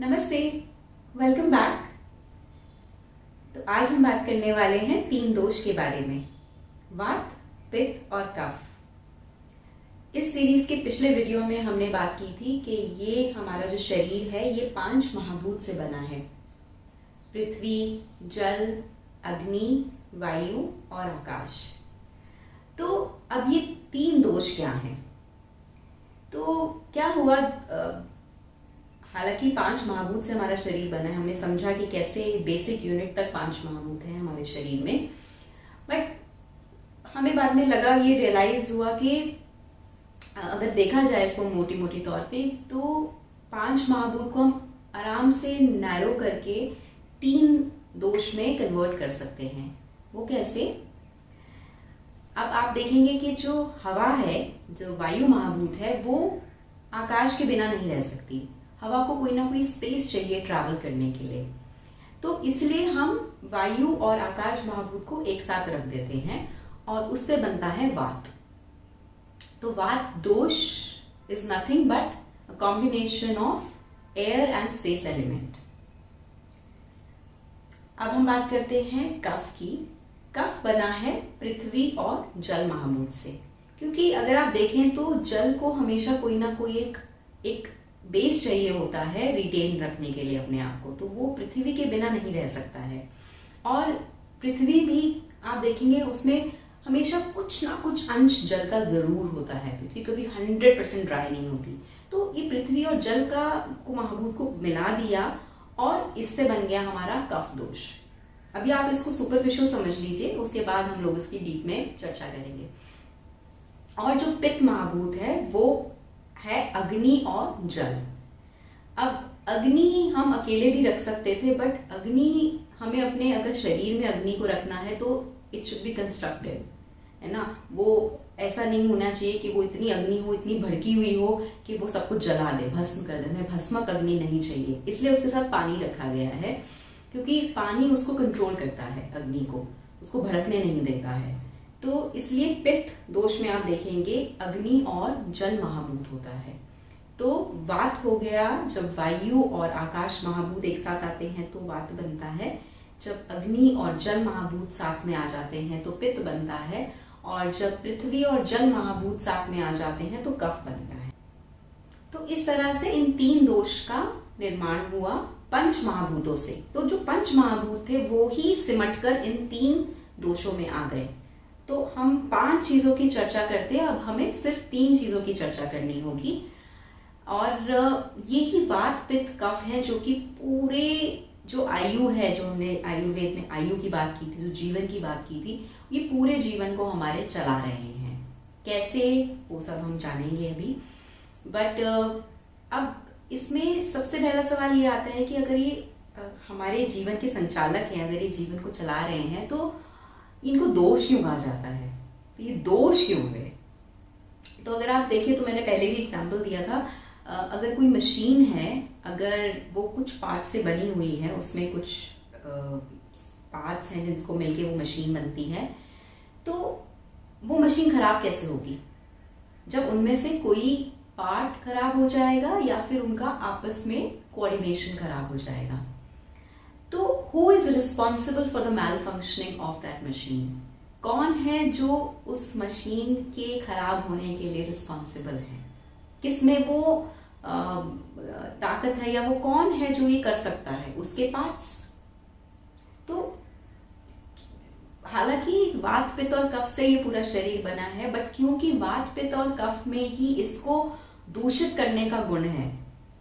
नमस्ते, welcome back. तो आज हम बात करने वाले हैं 3 दोष के बारे में, वात, पित्त और कफ। इस सीरीज के पिछले वीडियो में हमने बात की थी कि ये हमारा जो शरीर है ये 5 महाभूत से बना है। पृथ्वी, जल, अग्नि, वायु और आकाश। तो अब ये 3 दोष क्या हैं? तो क्या हुआ, हालांकि 5 महाभूत से हमारा शरीर बना है, हमने समझा कि कैसे बेसिक यूनिट तक 5 महाभूत हैं हमारे शरीर में। बट हमें बाद में लगा, ये रियलाइज हुआ कि अगर देखा जाए इसको मोटी मोटी तौर पे, तो 5 महाभूत को हम आराम से नैरो करके 3 दोष में कन्वर्ट कर सकते हैं। वो कैसे? अब आप देखेंगे कि जो हवा है, जो वायु महाभूत है, वो आकाश के बिना नहीं रह सकती। हवा को कोई ना कोई स्पेस चाहिए ट्रैवल करने के लिए, तो इसलिए हम वायु और आकाश महाभूत को एक साथ रख देते हैं और उससे बनता है वात। तो वात दोष is nothing but a combination of air and space element. अब हम बात करते हैं कफ की। कफ बना है पृथ्वी और जल महाभूत से, क्योंकि अगर आप देखें तो जल को हमेशा कोई ना कोई एक बेस चाहिए होता है रिटेन रखने के लिए अपने आप को, तो वो पृथ्वी के बिना नहीं रह सकता है। और पृथ्वी भी आप देखेंगे उसमें हमेशा कुछ ना कुछ अंश जल का जरूर होता है। पृथ्वी कभी 100% ड्राई नहीं होती। तो ये पृथ्वी और जल का महाभूत को मिला दिया और इससे बन गया हमारा कफ दोष। अभी आप इसको सुपरफिशियल समझ लीजिए, उसके बाद हम लोग इसकी डीप में चर्चा करेंगे। और जो पित्त महाभूत है वो है अग्नि और जल। अब अग्नि हम अकेले भी रख सकते थे, बट अग्नि हमें अपने अगर शरीर में अग्नि को रखना है तो इट शुड बी कंस्ट्रक्टिव, है ना। वो ऐसा नहीं होना चाहिए कि वो इतनी अग्नि हो, इतनी भड़की हुई हो कि वो सब कुछ जला दे, भस्म कर दे। हमें भस्मक अग्नि नहीं चाहिए, इसलिए उसके साथ पानी रखा गया है, क्योंकि पानी उसको कंट्रोल करता है, अग्नि को, उसको भड़कने नहीं देता है। तो इसलिए पित्त दोष में आप देखेंगे अग्नि और जल महाभूत होता है। तो वात हो गया जब वायु और आकाश महाभूत एक साथ आते हैं तो वात बनता है। जब अग्नि और जल महाभूत साथ में आ जाते हैं तो पित्त बनता है। और जब पृथ्वी और जल महाभूत साथ में आ जाते हैं तो कफ बनता है। तो इस तरह से इन 3 दोष का निर्माण हुआ 5 महाभूतों से। तो जो 5 महाभूत थे वो ही सिमटकर इन 3 दोषों में आ गए। तो हम 5 चीजों की चर्चा करते हैं, अब हमें सिर्फ 3 चीजों की चर्चा करनी होगी। और ये ही वात, पित्त, कफ है जो कि पूरे जो आयु है, जो हमने आयुर्वेद में आयु की बात की थी, जो जीवन की बात की थी, ये पूरे जीवन को हमारे चला रहे हैं। कैसे, वो सब हम जानेंगे अभी। बट अब इसमें सबसे पहला सवाल ये आता है कि अगर ये हमारे जीवन के संचालक हैं, अगर ये जीवन को चला रहे हैं, तो इनको दोष क्यों कहा जाता है? तो ये दोष क्यों हुए? तो अगर आप देखें तो मैंने पहले भी एग्जांपल दिया था, अगर कोई मशीन है, अगर वो कुछ पार्ट से बनी हुई है, उसमें कुछ पार्ट्स हैं जिनको मिलके वो मशीन बनती है, तो वो मशीन खराब कैसे होगी? जब उनमें से कोई पार्ट खराब हो जाएगा या फिर उनका आपस में कोऑर्डिनेशन खराब हो जाएगा। तो who is responsible for the malfunctioning of that machine? कौन है जो उस मशीन के खराब होने के लिए रिस्पॉन्सिबल है? किसमें वो ताकत है, या वो कौन है जो ये कर सकता है? उसके पार्ट्स। तो हालांकि वात, पित्त और कफ से ये पूरा शरीर बना है, बट क्योंकि वात, पित्त और कफ में ही इसको दूषित करने का गुण है।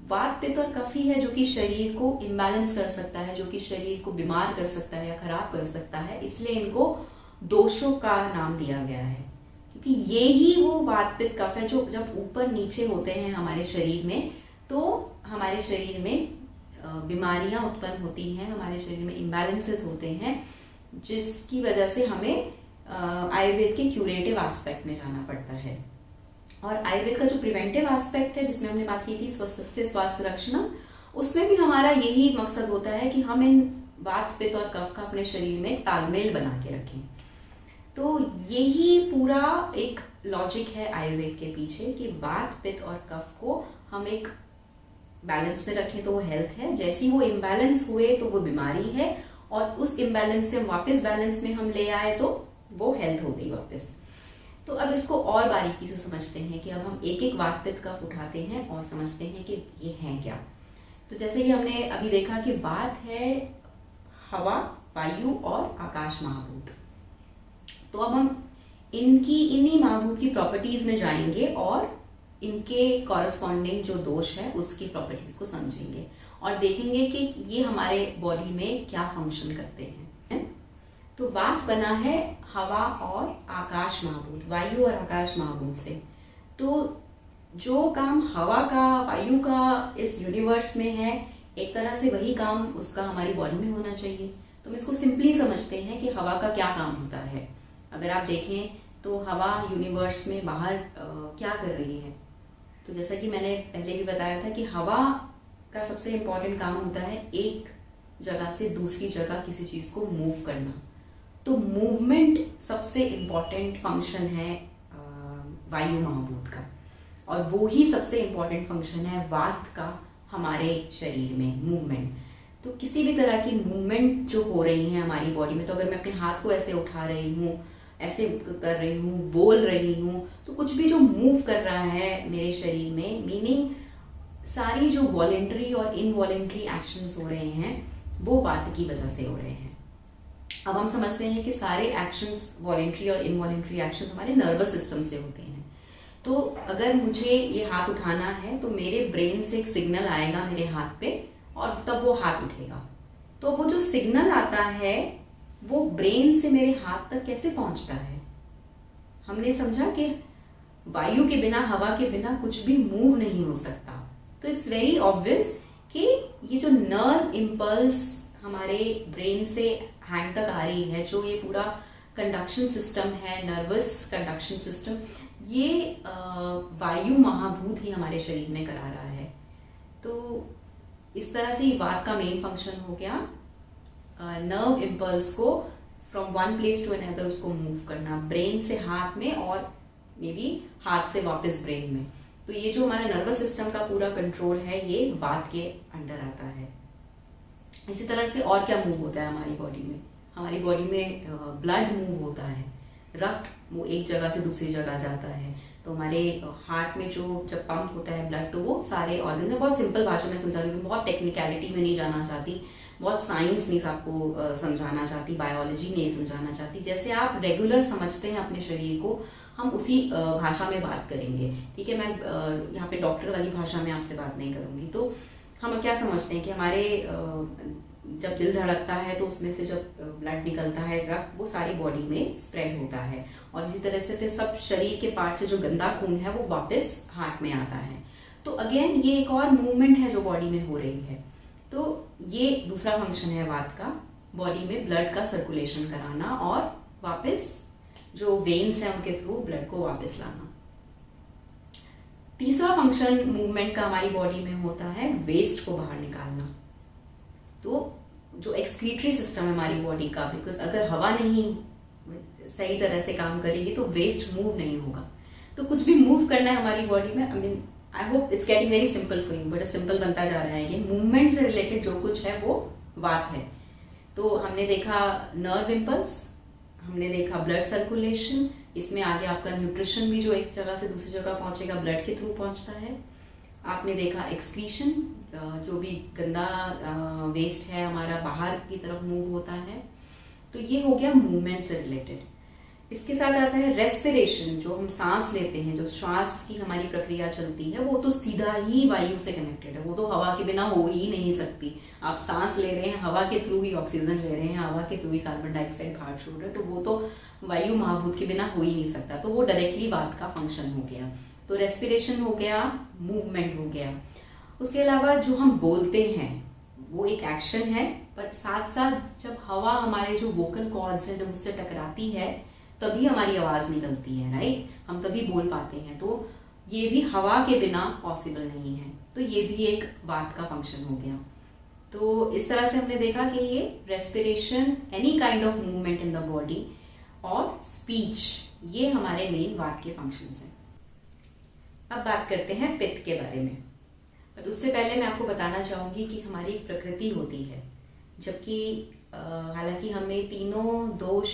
वात, पित्त और कफ ही है जो कि शरीर को इम्बैलेंस कर सकता है, जो कि शरीर को बीमार कर सकता है या खराब कर सकता है। इसलिए इनको दोषों का नाम दिया गया है, क्योंकि ये ही वो वात, पित्त, कफ है जो जब ऊपर नीचे होते हैं हमारे शरीर में, तो हमारे शरीर में बीमारियां उत्पन्न होती हैं, हमारे शरीर में इम्बैलेंसेस होते हैं, जिसकी वजह से हमें आयुर्वेद के क्यूरेटिव एस्पेक्ट में जाना पड़ता है। और आयुर्वेद का जो प्रिवेंटिव एस्पेक्ट है, जिसमें हमने बात की थी स्वस्थस्य स्वास्थ्य रक्षणम, उसमें भी हमारा यही मकसद होता है कि हम इन वात, पित्त और कफ का अपने शरीर में तालमेल बना के रखें। तो यही पूरा एक लॉजिक है आयुर्वेद के पीछे कि वात, पित्त और कफ को हम एक बैलेंस में रखें तो वो हेल्थ है, जैसे ही वो इम्बैलेंस हुए तो वो बीमारी है, और उस इम्बैलेंस से वापस बैलेंस में हम ले आए तो वो हेल्थ हो गई वापस। तो अब इसको और बारीकी से समझते हैं कि अब हम एक एक वात पित्त कफ उठाते हैं और समझते हैं कि ये हैं क्या। तो जैसे कि हमने अभी देखा कि वात है हवा, वायु और आकाश महाभूत। तो अब हम इन्हीं महाभूत की प्रॉपर्टीज में जाएंगे और इनके कॉरस्पॉन्डिंग जो दोष है उसकी प्रॉपर्टीज को समझेंगे और देखेंगे कि ये हमारे बॉडी में क्या फंक्शन करते हैं। तो वात बना है हवा और आकाश महाभूत, वायु और आकाश महाभूत से। तो जो काम हवा का, वायु का इस यूनिवर्स में है, एक तरह से वही काम उसका हमारी बॉडी में होना चाहिए। तो हम इसको सिंपली समझते हैं कि हवा का क्या काम होता है। अगर आप देखें तो हवा यूनिवर्स में बाहर क्या कर रही है, तो जैसा कि मैंने पहले भी बताया था कि हवा का सबसे इम्पोर्टेंट काम होता है एक जगह से दूसरी जगह किसी चीज को मूव करना। तो मूवमेंट सबसे इम्पोर्टेंट फंक्शन है वायु महाभूत का, और वो ही सबसे इम्पोर्टेंट फंक्शन है वात का हमारे शरीर में, मूवमेंट। तो किसी भी तरह की मूवमेंट जो हो रही है हमारी बॉडी में, तो अगर मैं अपने हाथ को ऐसे उठा रही हूँ, ऐसे कर रही हूँ, बोल रही हूँ, तो कुछ भी जो मूव कर रहा है मेरे शरीर में, मीनिंग सारी जो वॉलेंट्री और इनवॉलेंट्री एक्शंस हो रहे हैं वो वात की वजह से हो रहे हैं। अब हम समझते हैं कि सारे एक्शंस, वॉलेंट्री और इनवॉलेंट्री एक्शंस हमारे नर्वस सिस्टम से होते हैं। तो अगर मुझे ये हाथ उठाना है तो मेरे ब्रेन से एक सिग्नल आएगा मेरे हाथ पे और तब वो हाथ उठेगा। तो वो जो सिग्नल आता है वो ब्रेन से मेरे हाथ तक कैसे पहुंचता है। हमने समझा कि वायु के बिना, हवा के बिना कुछ भी मूव नहीं हो सकता। तो इट्स वेरी ऑब्वियस कि ये जो नर्व इम्पल्स हमारे ब्रेन से हैंड तक आ रही है, जो ये पूरा कंडक्शन सिस्टम है, नर्वस कंडक्शन सिस्टम, ये वायु महाभूत ही हमारे शरीर में करा रहा है। तो इस तरह से वात का मेन फंक्शन हो गया नर्व इम्पल्स को from one place to another उसको मूव करना, ब्रेन से हाथ में और मे बी हाथ से वापस ब्रेन में। तो ये जो हमारा नर्वस सिस्टम का पूरा कंट्रोल है ये वात के अंडर आता है। इसी तरह से और क्या मूव होता है हमारी बॉडी में? हमारी बॉडी में ब्लड मूव होता है, रक्त वो एक जगह से दूसरी जगह जाता है। तो हमारे हार्ट में जो जब पंप होता है ब्लड, तो वो सारे ऑर्गन में, बहुत सिंपल भाषा में समझा रही हूँ, बहुत टेक्निकलिटी में नहीं जाना चाहती, बहुत साइंस नहीं आपको समझाना चाहती, बायोलॉजी नहीं समझाना चाहती। जैसे आप रेगुलर समझते हैं अपने शरीर को, हम उसी भाषा में बात करेंगे, ठीक है। मैं यहाँ पे डॉक्टर वाली भाषा में आपसे बात नहीं करूंगी। तो हम क्या समझते हैं कि हमारे जब दिल धड़कता है तो उसमें से जब ब्लड निकलता है, रक्त, वो सारी बॉडी में स्प्रेड होता है, और इसी तरह से फिर सब शरीर के पार्ट से जो गंदा खून है वो वापस हार्ट में आता है। तो अगेन ये एक और मूवमेंट है जो बॉडी में हो रही है। तो ये दूसरा फंक्शन है वात का, बॉडी में ब्लड का सर्कुलेशन कराना और वापस जो वेन्स हैं उनके थ्रू ब्लड को वापस लाना। तीसरा फंक्शन मूवमेंट का हमारी बॉडी में होता है वेस्ट को बाहर निकालना। तो जो एक्सक्रीटरी सिस्टम है हमारी बॉडी का, बिकॉज अगर हवा नहीं सही तरह से काम करेगी तो वेस्ट मूव नहीं होगा। तो कुछ भी मूव करना है हमारी बॉडी में, I hope it's getting very simple for you, but simple बनता जा रहा है। ये मूवमेंट से रिलेटेड जो कुछ है वो वात है। तो हमने देखा नर्व इम्पल्स, हमने देखा ब्लड सर्कुलेशन, इसमें आगे आपका न्यूट्रिशन भी जो एक जगह से दूसरी जगह पहुंचेगा ब्लड के थ्रू पहुंचता है। आपने देखा एक्सक्रीशन, जो भी गंदा वेस्ट है हमारा बाहर की तरफ मूव होता है। तो ये हो गया मूवमेंट से रिलेटेड। इसके साथ आता है रेस्पिरेशन, जो हम सांस लेते हैं, जो श्वास की हमारी प्रक्रिया चलती है, वो तो सीधा ही वायु से कनेक्टेड है, वो तो हवा के बिना हो ही नहीं सकती। आप सांस ले रहे हैं, हवा के थ्रू ही ऑक्सीजन ले रहे हैं, हवा के थ्रू ही कार्बन डाइऑक्साइड बाहर छोड़ रहे हैं, तो वो तो वायु महाभूत के बिना हो ही नहीं सकता। तो वो डायरेक्टली वात का फंक्शन हो गया। तो रेस्पिरेशन हो गया, मूवमेंट हो गया। उसके अलावा जो हम बोलते हैं वो एक एक्शन है, बट साथ साथ जब हवा हमारे जो वोकल कॉर्ड्स हैं जब उससे टकराती है तभी हमारी आवाज निकलती है, राइट, हम तभी बोल पाते हैं। तो ये भी हवा के बिना पॉसिबल नहीं है। तो ये भी एक वात का फंक्शन हो गया। तो इस तरह से हमने देखा कि ये respiration, any kind of movement in the body और स्पीच, ये हमारे मेन वात के फंक्शंस हैं। अब बात करते हैं पित्त के बारे में। पर उससे पहले मैं आपको बताना चाहूँगी कि हमारी एक प्रकृति होती है, जबकि हालांकि हमें तीनों दोष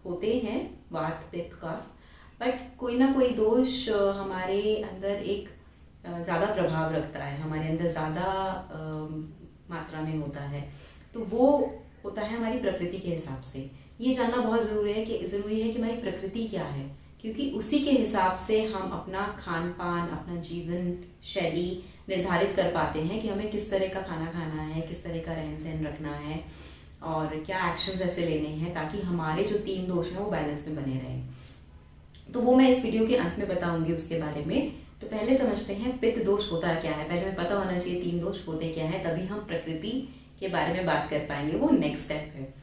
होते हैं, वात पित्त कफ, बट कोई ना कोई दोष हमारे अंदर एक ज़्यादा प्रभाव रखता है, हमारे अंदर ज़्यादा मात्रा में होता है। तो वो होता है हमारी प्रकृति के हिसाब से। ये जानना बहुत ज़रूरी है कि हमारी प्रकृति क्या है, क्योंकि उसी के हिसाब से हम अपना खान पान, अपना जीवन शैली निर्धारित कर पाते हैं कि हमें किस तरह का खाना खाना है, किस तरह का रहन सहन रखना है और क्या एक्शंस ऐसे लेने हैं ताकि हमारे जो 3 दोष हैं वो बैलेंस में बने रहें। तो वो मैं इस वीडियो के अंत में बताऊंगी उसके बारे में। तो पहले समझते हैं पित्त दोष होता क्या है। पहले हमें पता होना चाहिए 3 दोष होते क्या है, तभी हम प्रकृति के बारे में बात कर पाएंगे, वो नेक्स्ट स्टेप है।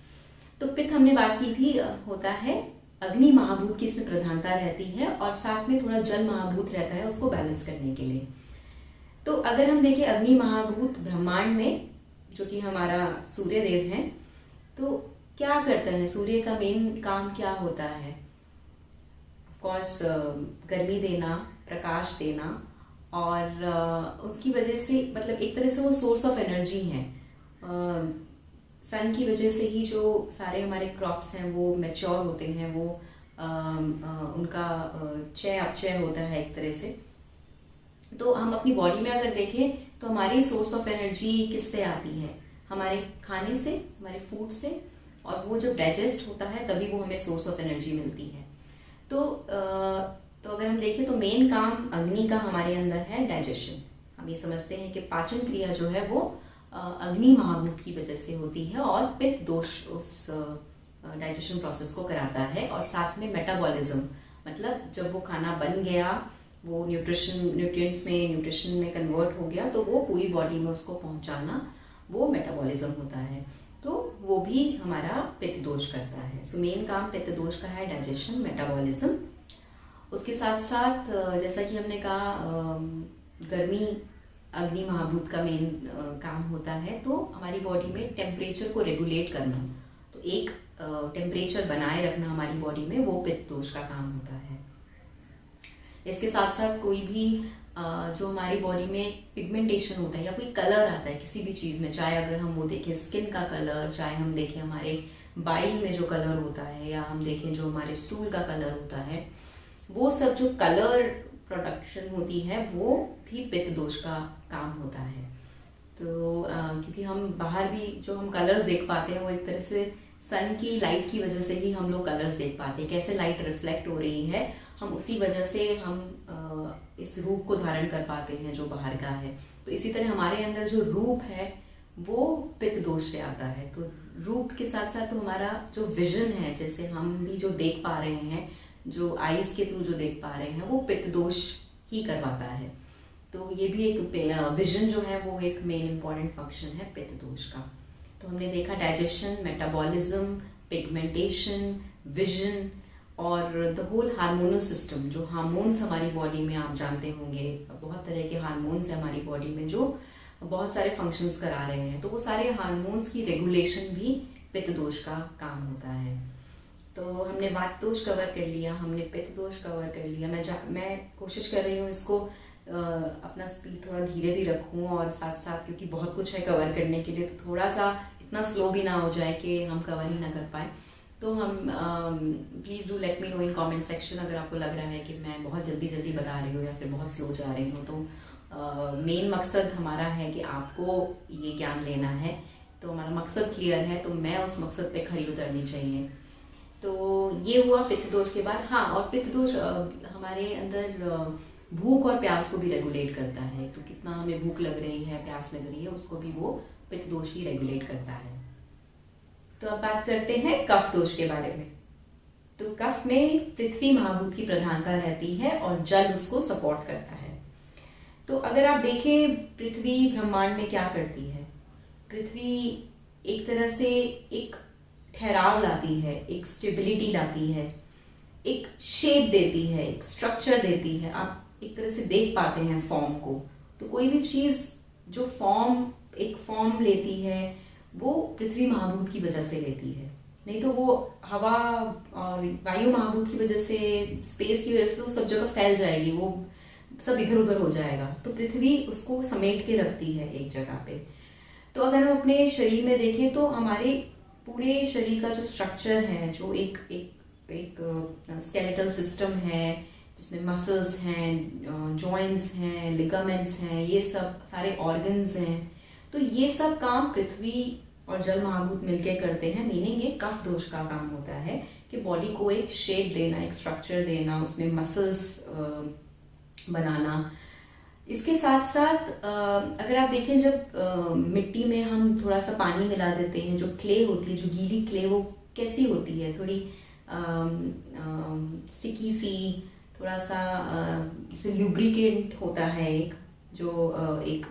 तो पित्त हमने बात की थी, होता है अग्नि महाभूत की इसमें प्रधानता रहती है और साथ में थोड़ा जल महाभूत रहता है उसको बैलेंस करने के लिए। तो अगर हम देखें अग्नि महाभूत ब्रह्मांड में, जो कि हमारा सूर्य देव है, तो क्या करता है, सूर्य का मेन काम क्या होता है? ऑफकोर्स गर्मी देना, प्रकाश देना, और उसकी वजह से मतलब एक तरह से वो सोर्स ऑफ एनर्जी है। सन की वजह से ही जो सारे हमारे क्रॉप्स हैं वो मैच्योर होते हैं, वो उनका चय अपचय होता है एक तरह से। तो हम अपनी बॉडी में अगर देखें तो हमारी सोर्स ऑफ एनर्जी किससे आती है? हमारे खाने से, हमारे फूड से, और वो जब डाइजेस्ट होता है तभी वो हमें सोर्स ऑफ एनर्जी मिलती है। तो अगर हम देखें तो मेन काम अग्नि का हमारे अंदर है डाइजेशन। हम ये समझते हैं कि पाचन क्रिया जो है वो अग्नि महाभूत की वजह से होती है और पित्त दोष उस डाइजेशन प्रोसेस को कराता है। और साथ में मेटाबॉलिज्म, मतलब जब वो खाना बन गया, वो न्यूट्रिशन में कन्वर्ट हो गया, तो वो पूरी बॉडी में उसको पहुंचाना, वो मेटाबॉलिज्म होता है। तो वो भी हमारा पित्त दोष करता है। सो मेन काम पित्त दोष का है डाइजेशन, मेटाबॉलिज्म। उसके साथ साथ जैसा कि हमने कहा गर्मी अग्नि महाभूत का मेन काम होता है, तो हमारी बॉडी में टेम्परेचर को रेगुलेट करना, तो एक टेम्परेचर बनाए रखना हमारी बॉडी में, वो पित्त दोष का काम होता है। इसके साथ साथ कोई भी जो हमारी बॉडी में पिगमेंटेशन होता है या कोई कलर आता है किसी भी चीज़ में, चाहे अगर हम वो देखें स्किन का कलर, चाहे हम देखें हमारे बाइल में जो कलर होता है, या हम देखें जो हमारे स्टूल का कलर होता है, वो सब जो कलर प्रोडक्शन होती है वो भी पित्त दोष का काम होता है। तो क्योंकि हम बाहर भी जो हम कलर्स देख पाते हैं वो एक तरह से सन की लाइट की वजह से ही हम लोग कलर्स देख पाते हैं, कैसे लाइट रिफ्लेक्ट हो रही है, हम उसी वजह से हम इस रूप को धारण कर पाते हैं जो बाहर का है। तो इसी तरह हमारे अंदर जो रूप है वो पित्त दोष से आता है। तो रूप के साथ साथ तो हमारा जो विजन है, जैसे हम भी जो देख पा रहे हैं, जो आईज के थ्रू जो देख पा रहे हैं, वो पित्त दोष ही करवाता है। तो ये भी एक विजन जो है वो एक मेन इंपॉर्टेंट फंक्शन है पित्त दोष का। तो हमने देखा डाइजेशन, मेटाबॉलिज्म, पिगमेंटेशन, विजन और द होल हार्मोनल सिस्टम। जो हार्मोन्स हमारी बॉडी में, आप जानते होंगे बहुत तरह के हार्मोन्स हैं हमारी बॉडी में जो बहुत सारे फंक्शंस करा रहे हैं, तो वो सारे हार्मोन्स की रेगुलेशन भी पित्त दोष का काम होता है। तो हमने वात दोष कवर कर लिया, हमने पित्त दोष कवर कर लिया। मैं कोशिश कर रही हूँ इसको अपना स्पीड थोड़ा धीरे भी रखूँ, और साथ साथ क्योंकि बहुत कुछ है कवर करने के लिए, तो थोड़ा सा इतना स्लो भी ना हो जाए कि हम कवर ही ना कर पाए। तो हम please do let me know in comment section अगर आपको लग रहा है कि मैं बहुत जल्दी बता रही हूँ या फिर बहुत स्लो जा रही हूँ। तो मेन मकसद हमारा है कि आपको ये ज्ञान लेना है, तो हमारा मकसद क्लियर है, तो मैं उस मकसद पे खरी उतरनी चाहिए। तो ये हुआ पित्त दोष के बाद। हाँ, और पित्त दोष हमारे अंदर भूख और प्यास को भी रेगुलेट करता है। तो कितना हमें भूख लग रही है, प्यास लग रही है, उसको भी वो पित्त दोष ही रेगुलेट करता है। तो अब बात करते हैं कफ दोष के बारे में। तो कफ में पृथ्वी महाभूत की प्रधानता रहती है और जल उसको सपोर्ट करता है। तो अगर आप देखें पृथ्वी ब्रह्मांड में क्या करती है, पृथ्वी एक तरह से एक ठहराव लाती है, एक स्टेबिलिटी लाती है, एक शेप देती है, एक स्ट्रक्चर देती है। आप एक तरह से देख पाते हैं फॉर्म को। तो कोई भी चीज जो एक फॉर्म लेती है वो पृथ्वी महाभूत की वजह से लेती है, नहीं तो वो हवा और वायु महाभूत की वजह से, स्पेस की वजह से वो सब जगह फैल जाएगी, वो सब इधर उधर हो जाएगा। तो पृथ्वी उसको समेट के रखती है एक जगह पे। तो अगर हम अपने शरीर में देखें तो हमारे पूरे शरीर का जो स्ट्रक्चर है, जो एक एक एक स्केलेटल सिस्टम है, जिसमें मसल्स हैं, जॉइंट्स हैं, लिगामेंट्स हैं, ये सब सारे ऑर्गन्स हैं, तो ये सब काम पृथ्वी और जल महाभूत मिलकर करते हैं। मीनिंग ये कफ दोष का काम होता है कि बॉडी को एक शेप देना, एक स्ट्रक्चर देना, उसमें मसल्स बनाना। इसके साथ साथ अगर आप देखें, जब मिट्टी में हम थोड़ा सा पानी मिला देते हैं, जो क्ले होती है, जो गीली क्ले, वो कैसी होती है, थोड़ी स्टिकी सी, थोड़ा सा जैसे ल्यूब्रिकेंट होता है, एक जो एक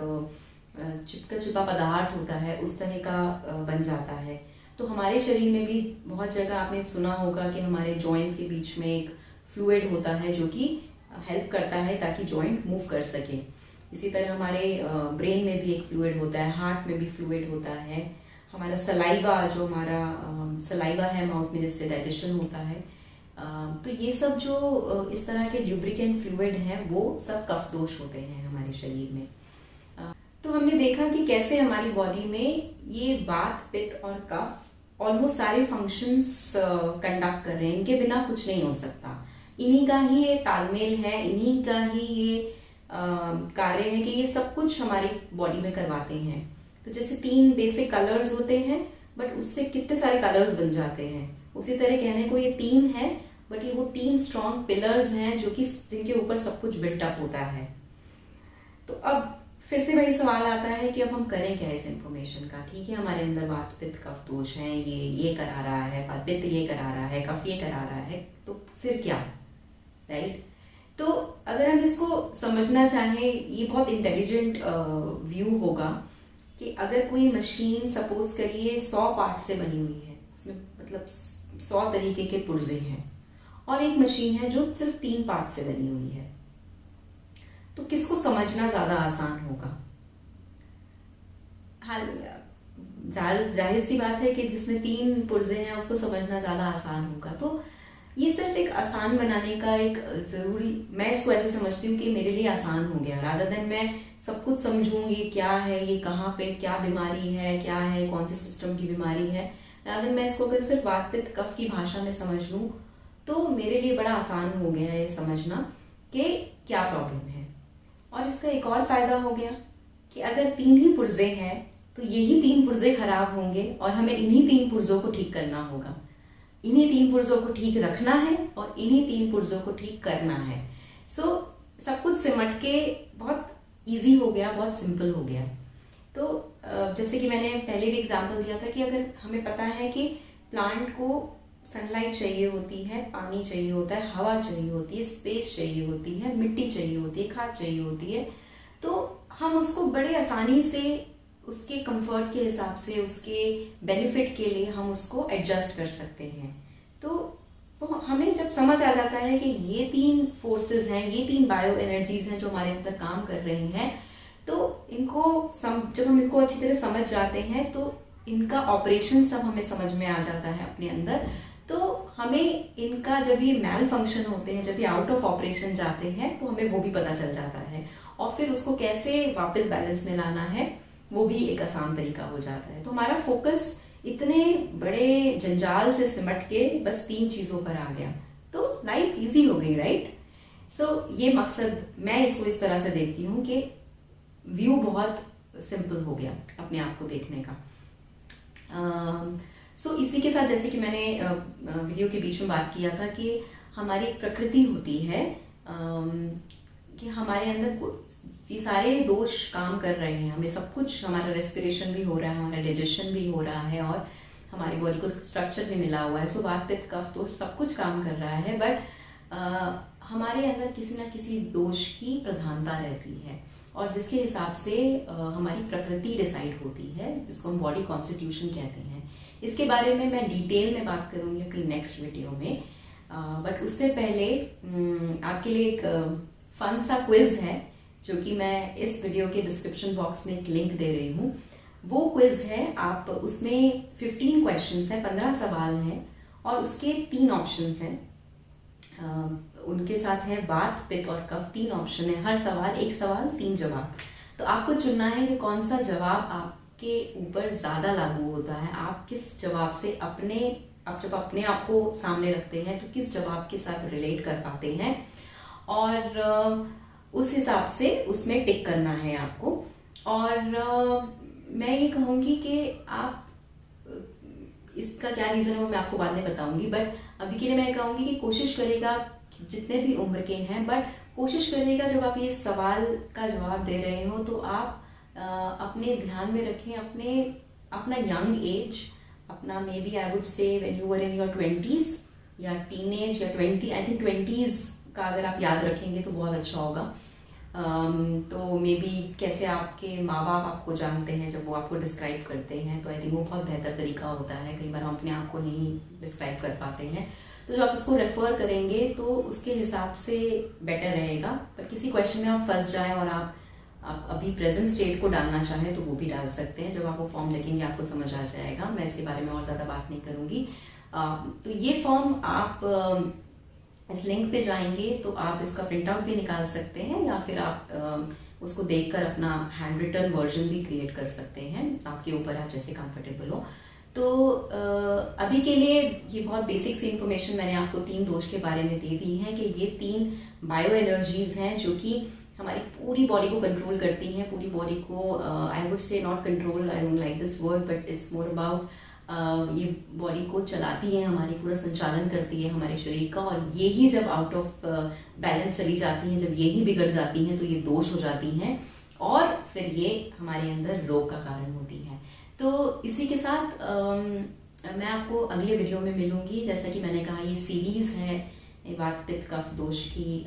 चिपका चिपा पदार्थ होता है, उस तरह का बन जाता है। तो हमारे शरीर में भी बहुत जगह आपने सुना होगा कि हमारे जॉइंट्स के बीच में एक फ्लूइड होता है जो कि हेल्प करता है ताकि जॉइंट मूव कर सके। इसी तरह हमारे ब्रेन में भी एक फ्लूइड होता है, हार्ट में भी फ्लूइड होता है। हमारा सलाइवा, जो हमारा सलाइवा है माउथ में, जिससे डाइजेशन होता है, तो ये सब जो इस तरह के ल्यूब्रिकेंट फ्लूइड हैं, वो सब कफ दोष होते हैं हमारे शरीर में। तो हमने देखा कि कैसे हमारी बॉडी में ये वात, पित्त और कफ ऑलमोस्ट सारे फंक्शंस कंडक्ट कर रहे हैं। इनके बिना कुछ नहीं हो सकता। इन्हीं का ही ये तालमेल है, इन्हीं का ही ये कार्य है कि ये सब कुछ हमारी बॉडी में करवाते हैं। तो जैसे 3 बेसिक कलर्स होते हैं, बट उससे कितने सारे कलर्स बन जाते हैं। उसी तरह कहने को ये 3 है, बट ये वो 3 स्ट्रॉन्ग पिलर्स हैं जो कि जिनके ऊपर सब कुछ बिल्टअप होता है। तो अब फिर से वही सवाल आता है कि अब हम करें क्या इस इंफॉर्मेशन का। ठीक है, हमारे अंदर वात, पित्त, कफ दोष है, ये करा रहा है, पित्त ये करा रहा है, कफ ये करा रहा है, तो फिर क्या, राइट? तो अगर हम इसको समझना चाहें, ये बहुत इंटेलिजेंट व्यू होगा कि अगर कोई मशीन सपोज करिए 100 पार्ट से बनी हुई है, उसमें मतलब 100 तरीके के पुर्जे हैं, और एक मशीन है जो सिर्फ 3 पार्ट से बनी हुई है, तो किसको समझना ज्यादा आसान होगा? हाँ, जाहिर सी बात है कि जिसमें 3 पुर्जे हैं उसको समझना ज्यादा आसान होगा। तो ये सिर्फ एक आसान बनाने का एक जरूरी, मैं इसको ऐसे समझती हूँ कि मेरे लिए आसान हो गया, रादर देन मैं सब कुछ समझूंगी क्या है, ये कहाँ पे क्या बीमारी है, क्या है, कौन से सिस्टम की बीमारी है, रादर देन मैं इसको अगर सिर्फ वात, पित्त, कफ की भाषा में समझ लूँ, तो मेरे लिए बड़ा आसान हो गया है ये समझना कि क्या प्रॉब्लम है। और इसका एक और फायदा हो गया कि अगर 3 ही पुर्जे हैं तो यही 3 पुर्जे खराब होंगे और हमें इन्हीं 3 पुर्जों को ठीक करना होगा, इन्हीं 3 पुर्जों को ठीक रखना है और इन्हीं 3 पुर्जों को ठीक करना है। सो सब कुछ सिमट के बहुत इजी हो गया, बहुत सिंपल हो गया। तो जैसे कि मैंने पहले भी एग्जांपल दिया था कि अगर हमें पता है कि प्लांट को सनलाइट चाहिए होती है, पानी चाहिए होता है, हवा चाहिए होती है, स्पेस चाहिए होती है, मिट्टी चाहिए होती है, खाद चाहिए होती है, तो हम उसको बड़े आसानी से उसके कंफर्ट के हिसाब से, उसके बेनिफिट के लिए हम उसको एडजस्ट कर सकते हैं। तो हमें जब समझ आ जाता है कि ये 3 फोर्सेस हैं, ये 3 बायो एनर्जीज हैं जो हमारे अंदर काम कर रही हैं, तो इनको जब हम इसको अच्छी तरह समझ जाते हैं तो इनका ऑपरेशन सब हमें समझ में आ जाता है अपने अंदर। तो हमें इनका जब ये मैल फंक्शन होते हैं, जब ये आउट ऑफ ऑपरेशन जाते हैं, तो हमें वो भी पता चल जाता है, और फिर उसको कैसे वापस बैलेंस में लाना है वो भी एक आसान तरीका हो जाता है। तो हमारा फोकस इतने बड़े जंजाल से सिमट के बस 3 चीजों पर आ गया, तो लाइफ इजी हो गई, राइट? सो ये मकसद, मैं इसको इस तरह से देखती हूँ कि व्यू बहुत सिंपल हो गया अपने आप को देखने का। सो इसी के साथ, जैसे कि मैंने वीडियो के बीच में बात किया था कि हमारी एक प्रकृति होती है कि हमारे अंदर ये सारे दोष काम कर रहे हैं, हमें सब कुछ, हमारा रेस्पिरेशन भी हो रहा है, हमारा डाइजेशन भी हो रहा है, और हमारी बॉडी को स्ट्रक्चर भी मिला हुआ है। सो वात, पित्त, कफ, दोष सब कुछ काम कर रहा है, बट हमारे अंदर किसी ना किसी दोष की प्रधानता रहती है, और जिसके हिसाब से हमारी प्रकृति डिसाइड होती है, जिसको हम बॉडी कॉन्स्टिट्यूशन कहते हैं। इसके बारे में मैं डिटेल में बात करूंगी अपनी नेक्स्ट वीडियो में, बट उससे पहले आपके लिए एक फन सा क्विज है जो कि मैं इस वीडियो के डिस्क्रिप्शन बॉक्स में एक लिंक दे रही हूँ। वो क्विज है, आप उसमें 15 क्वेश्चंस हैं, 15 सवाल हैं, और उसके 3 ऑप्शंस हैं। उनके साथ है वात, पित्त और कफ, 3 ऑप्शन है। हर सवाल, एक सवाल 3 जवाब। तो आपको चुनना है कि कौन सा जवाब आपके ऊपर ज्यादा लागू होता है। आप किस जवाब से आप जब अपने आप को सामने रखते हैं तो किस जवाब के साथ रिलेट कर पाते हैं, और उस हिसाब से उसमें टिक करना है आपको। और मैं ये कहूँगी कि आप, इसका क्या रीज़न है वो मैं आपको बाद में बताऊंगी, बट अभी के लिए मैं कहूँगी कि कोशिश करेगा, जितने भी उम्र के हैं, बट कोशिश करिएगा जब आप ये सवाल का जवाब दे रहे हो तो आप अपने ध्यान में रखें अपना यंग एज, अपना may be I would say when you were in your 20s या टीनेज या 20, आई थिंक 20s का अगर आप याद रखेंगे तो बहुत अच्छा होगा। तो मे बी कैसे आपके माँ बाप आपको जानते हैं जब वो आपको डिस्क्राइब करते हैं, तो आई थिंक वो बहुत बेहतर तरीका होता है। कई बार हम अपने आप को नहीं डिस्क्राइब कर पाते हैं, तो जब आप उसको रेफर करेंगे तो उसके हिसाब से बेटर रहेगा। पर किसी क्वेश्चन में आप फंस जाएं और आप अभी प्रेजेंट स्टेट को डालना चाहें तो वो भी डाल सकते हैं। जब आप वो फॉर्म देखेंगे आपको समझ आ जाएगा। मैं इसके बारे में और ज़्यादा बात नहीं करूँगी। तो ये फॉर्म आप इस लिंक पे जाएंगे तो आप इसका प्रिंट आउट भी निकाल सकते हैं, या फिर आप उसको देखकर अपना हैंड रिटन वर्जन भी क्रिएट कर सकते हैं। आपके ऊपर, आप जैसे कंफर्टेबल हो। तो अभी के लिए ये बहुत बेसिक सी इन्फॉर्मेशन मैंने आपको 3 दोष के बारे में दे दी है कि ये 3 बायो एनर्जीज हैं जो कि हमारी पूरी बॉडी को कंट्रोल करती हैं। पूरी बॉडी को, आई वुड से not control, I don't like this word, but it's more about, ये बॉडी को चलाती है, हमारी पूरा संचालन करती है हमारे शरीर का। और ये ही जब आउट ऑफ बैलेंस चली जाती हैं, जब ये ही बिगड़ जाती हैं तो ये दोष हो जाती हैं, और फिर ये हमारे अंदर रोग का कारण होती है। तो इसी के साथ मैं आपको अगले वीडियो में मिलूंगी। जैसा कि मैंने कहा, ये सीरीज है वात पित्त कफ दोष की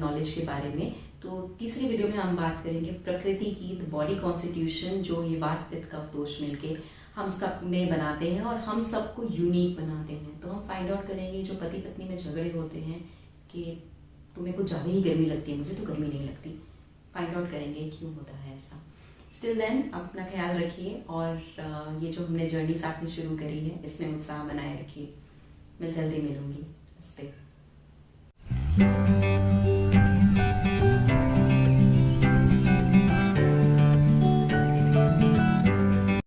नॉलेज के बारे में। तो तीसरी वीडियो में हम बात करेंगे प्रकृति की, द बॉडी कॉन्स्टिट्यूशन, जो ये वात पित्त कफ दोष मिलके हम सब में बनाते हैं और हम सबको यूनिक बनाते हैं। तो हम फाइंड आउट करेंगे जो पति पत्नी में झगड़े होते हैं कि तुम्हें कुछ ज़्यादा ही गर्मी लगती है, मुझे तो गर्मी नहीं लगती, फाइंड आउट करेंगे क्यों होता है ऐसा। स्टिल देन अपना ख्याल रखिए, और ये जो हमने जर्नी साथ में शुरू करी है इसमें उत्साह बनाए रखिए। मैं जल्दी मिलूंगी। नमस्ते।